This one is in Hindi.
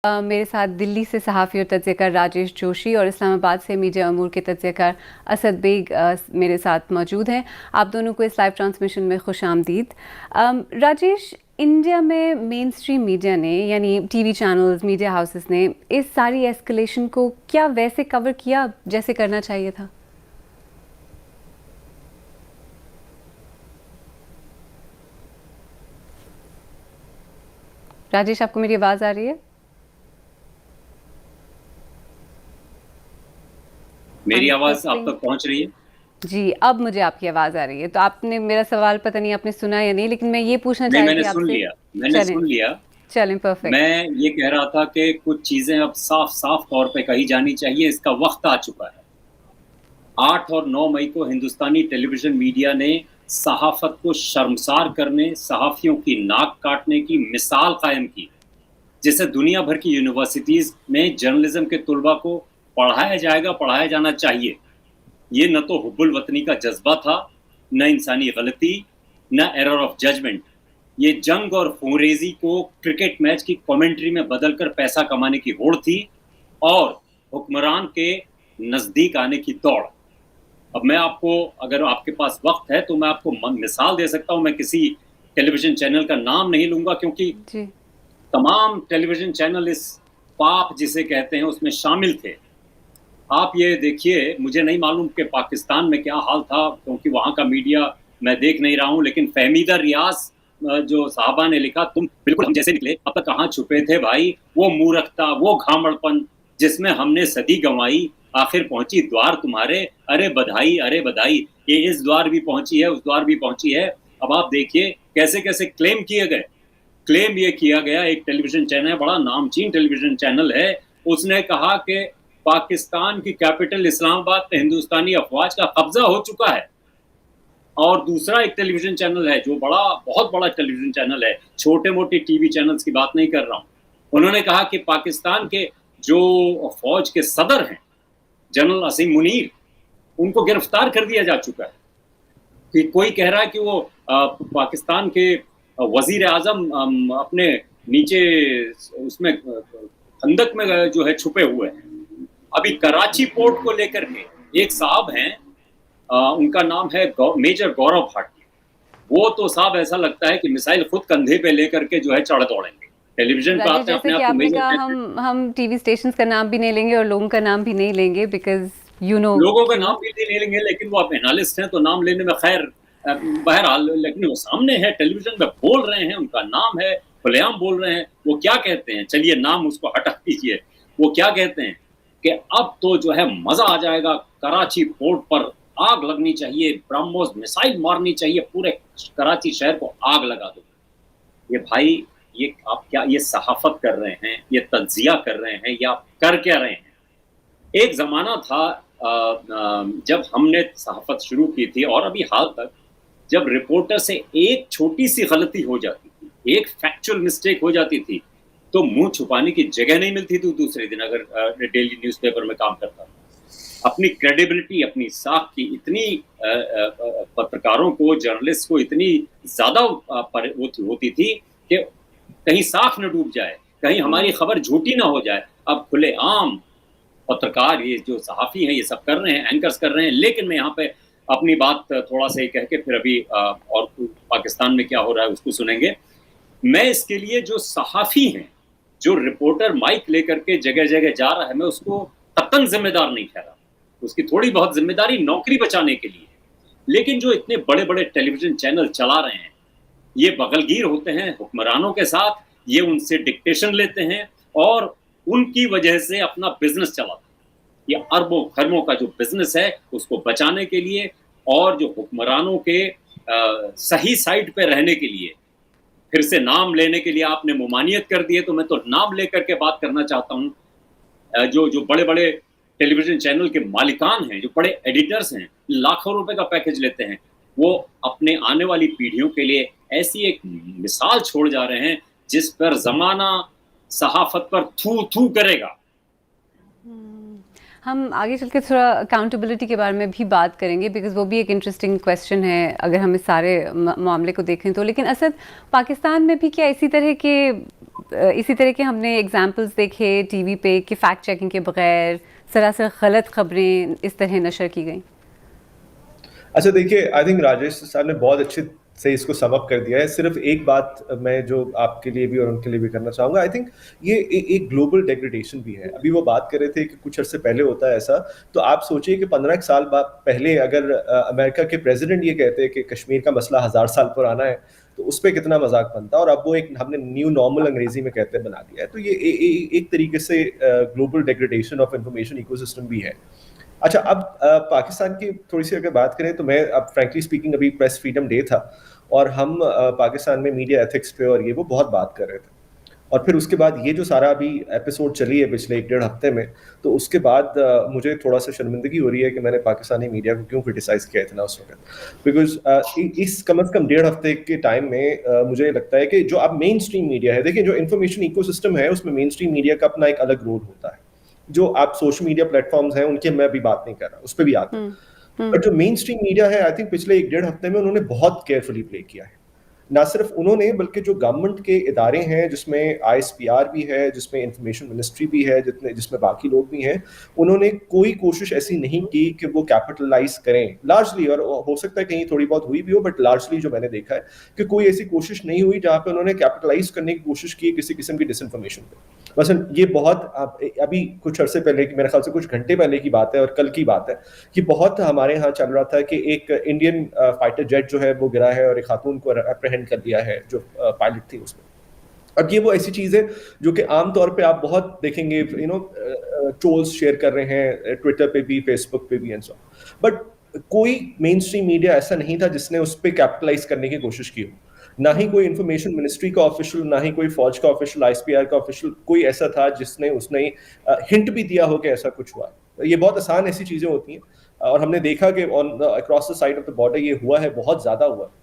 मेरे साथ दिल्ली से सहाफ़ी और तज्ज़ियाकार राजेश जोशी और इस्लामाबाद से मीडिया अमूर के तज्ज़ियाकार असद बेग मेरे साथ मौजूद हैं। आप दोनों को इस लाइव ट्रांसमिशन में खुशामदीद। राजेश, इंडिया में मेन स्ट्रीम मीडिया ने यानी टीवी चैनल्स, मीडिया हाउसेस ने इस सारी एस्केलेशन को क्या वैसे कवर किया जैसे करना चाहिए था? राजेश, आपको मेरी आवाज़ आ रही है? मेरी आवाज आप तक पहुंच रही है? जी, अब मुझे आपकी आवाज़ आ रही है। तो आपने मेरा सवाल पता नहीं आपने सुना या नहीं, लेकिन मैं ये पूछना चाह नहीं, रही मैंने थी सुन आपसे। लिया, मैंने चलें, सुन लिया। चलें परफेक्ट। मैं ये कह रहा था कि कुछ चीजें अब साफ-साफ तौर पे कही जानी चाहिए, इसका वक्त आ चुका है। 8 और 9 मई को हिंदुस्तानी टेलीविज़न मीडिया ने सहाफ़त को शर्मसार करने, सहाफ़ियों की नाक काटने की मिसाल कायम की, जिसे दुनिया भर की यूनिवर्सिटीज़ में जर्नलिज़्म के तुलबा को पढ़ाया जाएगा, पढ़ाया जाना चाहिए। ये न तो हुब्बुल वतनी का जज़्बा था, न इंसानी गलती, न एरर ऑफ जजमेंट। ये जंग और खूंरेज़ी को क्रिकेट मैच की कमेंट्री में बदलकर पैसा कमाने की होड़ थी और हुक्मरान के नज़दीक आने की दौड़। अब मैं आपको, अगर आपके पास वक़्त है, तो मैं आपको मिसाल दे सकता हूँ। मैं किसी टेलीविज़न चैनल का नाम नहीं लूँगा क्योंकि जी। तमाम टेलीविज़न चैनल इस पाप जिसे कहते हैं, उसमें शामिल थे। आप ये देखिए, मुझे नहीं मालूम कि पाकिस्तान में क्या हाल था क्योंकि वहाँ का मीडिया मैं देख नहीं रहा हूँ, लेकिन फ़हमीदा रियाज़ जो साहबा ने लिखा, तुम बिल्कुल हम जैसे निकले, अब तक कहाँ छुपे थे भाई, वो मूर्खता, वो घामड़पन जिसमें हमने सदी गँवाई, आखिर पहुँची द्वार तुम्हारे, अरे बधाई, ये इस द्वार भी पहुँची है, उस द्वार भी पहुँची है। अब आप देखिए कैसे-कैसे क्लेम किए गए। क्लेम ये किया गया, एक टेलीविज़न चैनल है, बड़ा नामचीन टेलीविज़न चैनल है, उसने कहा कि पाकिस्तान की कैपिटल इस्लामाबाद पे हिंदुस्तानी अफ़वाज का कब्ज़ा हो चुका है। और दूसरा एक टेलीविज़न चैनल है जो बहुत बड़ा टेलीविज़न चैनल है, छोटे-मोटे टीवी चैनल्स की बात नहीं कर रहा हूँ। उन्होंने कहा कि पाकिस्तान के जो फ़ौज के सदर हैं, जनरल असीम मुनीर, उनको गिरफ्तार कर दिया जा चुका है। कि कोई कह रहा है कि वो पाकिस्तान के वज़ीर-ए-आज़म अपने नीचे उसमें खंदक में जो है छुपे हुए हैं। अभी कराची पोर्ट को लेकर के एक साहब हैं, उनका नाम है मेजर गौरव भाटिया। वो तो साहब ऐसा लगता है कि मिसाइल खुद कंधे पे लेकर के जो है चढ़ दौड़ेंगे। टेलीविज़न पे राजेश, आते हैं, जैसे अपने कि आप को आपने मेजर कहा, कहते हैं। हम टीवी स्टेशंस का नाम भी नहीं लेंगे और लोगों का नाम भी नहीं लेंगे बिकॉज़ यू नो लोगों का क्यों? नाम भी नहीं लेंगे, लेकिन वो आप एनालिस्ट हैं तो नाम लेने में खैर बहरहाल, लेकिन वो सामने है, टेलीविज़न पे बोल रहे हैं, उनका नाम है, खुलेआम बोल रहे हैं। वो क्या कहते हैं, चलिए नाम उसको हटा दीजिए। वो क्या कहते हैं कि अब तो जो है मज़ा आ जाएगा, कराची पोर्ट पर आग लगनी चाहिए, ब्रह्मोस मिसाइल मारनी चाहिए, पूरे कराची शहर को आग लगा दो। ये भाई, ये आप क्या ये सहाफ़त कर रहे हैं, ये तज्ज़िया कर रहे हैं, या आप कर क्या रहे हैं? एक ज़माना था जब हमने सहाफ़त शुरू की थी और अभी हाल तक, जब रिपोर्टर से एक छोटी-सी गलती हो जाती थी, एक फैक्चुअल मिस्टेक हो जाती थी, तो मुँह छुपाने की जगह नहीं मिलती थी दूसरे दिन, अगर डेली न्यूज़पेपर में काम करता था। अपनी क्रेडिबिलिटी, अपनी साख की इतनी पत्रकारों को, जर्नलिस्ट को इतनी ज़्यादा वो होती थी कि कहीं साख ना डूब जाए, कहीं हमारी खबर झूठी ना हो जाए। अब खुलेआम पत्रकार, ये जो सहाफ़ी हैं, ये सब कर रहे हैं, एंकर्स कर रहे हैं। लेकिन मैं यहाँ पे अपनी बात थोड़ा-सा ये कह के फिर अभी और पाकिस्तान में क्या हो रहा है उसको सुनेंगे। मैं इसके लिए जो सहाफ़ी हैं, जो रिपोर्टर माइक लेकर के जगह-जगह जा रहा है, मैं उसको कतई ज़िम्मेदार नहीं ठहराता। उसकी थोड़ी बहुत ज़िम्मेदारी नौकरी बचाने के लिए है। लेकिन जो इतने बड़े-बड़े टेलीविज़न चैनल चला रहे हैं, ये बगलगीर होते हैं हुक्मरानों के साथ, ये उनसे डिक्टेशन लेते हैं और उनकी वजह से अपना बिज़नेस चलाते हैं। ये अरबों-खरबों का जो बिज़नेस है, उसको बचाने के लिए और जो हुक्मरानों के सही साइड पे रहने के लिए, फिर से नाम लेने के लिए आपने मुमानियत कर दी है, तो मैं तो नाम लेकर के बात करना चाहता हूँ। जो जो बड़े-बड़े टेलीविज़न चैनल के मालिकान हैं, जो बड़े एडिटर्स हैं, लाखों रुपए का पैकेज लेते हैं, वो अपने आने वाली पीढ़ियों के लिए ऐसी एक मिसाल छोड़ जा रहे हैं, जिस पर ज़माना सहाफ़त पर थू-थू करेगा। हम आगे चल के थोड़ा अकाउंटेबिलिटी के बारे में भी बात करेंगे, बिकॉज़ वो भी एक इंटरेस्टिंग क्वेश्चन है अगर हम इस सारे मामले को देखें तो। लेकिन असद, पाकिस्तान में भी क्या इसी तरह के हमने एग्जांपल्स देखे टीवी पे कि फैक्ट चेकिंग के बगैर सरासर गलत खबरें इस तरह नशर की गई? अच्छा देखिए, आई थिंक राजेश साहब ने बहुत अच्छे से इसको सम अप कर दिया है। सिर्फ एक बात मैं जो आपके लिए भी और उनके लिए भी करना चाहूंगा, आई थिंक ये एक ग्लोबल डेग्रेडेशन भी है। अभी वो बात कर रहे थे कि कुछ अरसे पहले होता है ऐसा, तो आप सोचिए कि 15 साल पहले अगर अमेरिका के प्रेसिडेंट ये कहते हैं कि कश्मीर का मसला 1000 साल पुराना है, तो उस पर कितना मजाक बनता। और अब वो एक हमने न्यू नॉर्मल अंग्रेजी में कहते हैं बना दिया है। तो ये एक तरीके से ग्लोबल डेग्रेडेशन ऑफ इंफॉर्मेशन इकोसिस्टम भी है। अच्छा, अब पाकिस्तान की थोड़ी सी अगर बात करें तो मैं अब फ्रैंकली स्पीकिंग अभी प्रेस फ्रीडम डे था और हम पाकिस्तान में मीडिया एथिक्स पे और ये वो बहुत बात कर रहे थे। और फिर उसके बाद ये जो सारा अभी एपिसोड चली है पिछले 1-1.5 हफ्ते में, तो उसके बाद मुझे थोड़ा सा शर्मिंदगी हो रही है कि मैंने पाकिस्तानी मीडिया को क्यों क्रिटिसाइज किया इतना उस वक्त। बिकॉज इस कम से कम 1.5 हफ्ते के टाइम में मुझे लगता है कि जो अब मेन स्ट्रीम मीडिया है, देखिए जो इन्फॉर्मेशन इकोसिस्टम है उसमें मेन स्ट्रीम मीडिया का अपना एक अलग रोल होता है। जो आप सोशल मीडिया प्लेटफॉर्म्स हैं उनकी मैं अभी बात नहीं कर रहा, उस पर भी आता है। बट जो मेन स्ट्रीम मीडिया है, आई थिंक पिछले 1-1.5 हफ्ते में उन्होंने बहुत केयरफुली प्ले किया है। ना सिर्फ उन्होंने, बल्कि जो गवर्नमेंट के इदारे हैं जिसमें ISPR भी है, जिसमें इंफॉर्मेशन मिनिस्ट्री भी है, जिसमें बाकी लोग भी हैं, उन्होंने कोई कोशिश ऐसी नहीं की कि वो कैपिटलाइज करें लार्जली। और हो सकता है कहीं थोड़ी बहुत हुई भी हो, बट लार्जली जो मैंने देखा है कि कोई ऐसी कोशिश नहीं हुई जहां पे उन्होंने कैपिटलाइज करने की कोशिश की किसी किस्म की डिसइंफॉर्मेशन पे। मसलन ये बहुत अभी कुछ अरसे पहले की, मेरे ख्याल से कुछ घंटे पहले की बात है और कल की बात है, कि बहुत हमारे यहाँ चल रहा था कि एक इंडियन फाइटर जेट जो है वो गिरा है और एक खातून को अप्रहेंड कर लिया है जो पायलट थी उसमें। अब ये वो ऐसी चीज है जो कि आमतौर पे आप बहुत देखेंगे, ट्रोल्स शेयर कर रहे हैं ट्विटर पे भी, फेसबुक पे भी एंड सो। बट कोई मेन स्ट्रीम मीडिया ऐसा नहीं था जिसने उस पर कैपिटलाइज करने की कोशिश की हो। ना ही कोई इंफॉर्मेशन मिनिस्ट्री का ऑफिशियल, ना ही कोई फौज का ऑफिशियल, ISPR का ऑफिशियल कोई ऐसा था जिसने उसने हिंट भी दिया हो कि ऐसा कुछ हुआ। ये बहुत आसान ऐसी चीजें होती हैं और हमने देखा कि on across the side of the border ये हुआ है, बहुत ज्यादा हुआ है।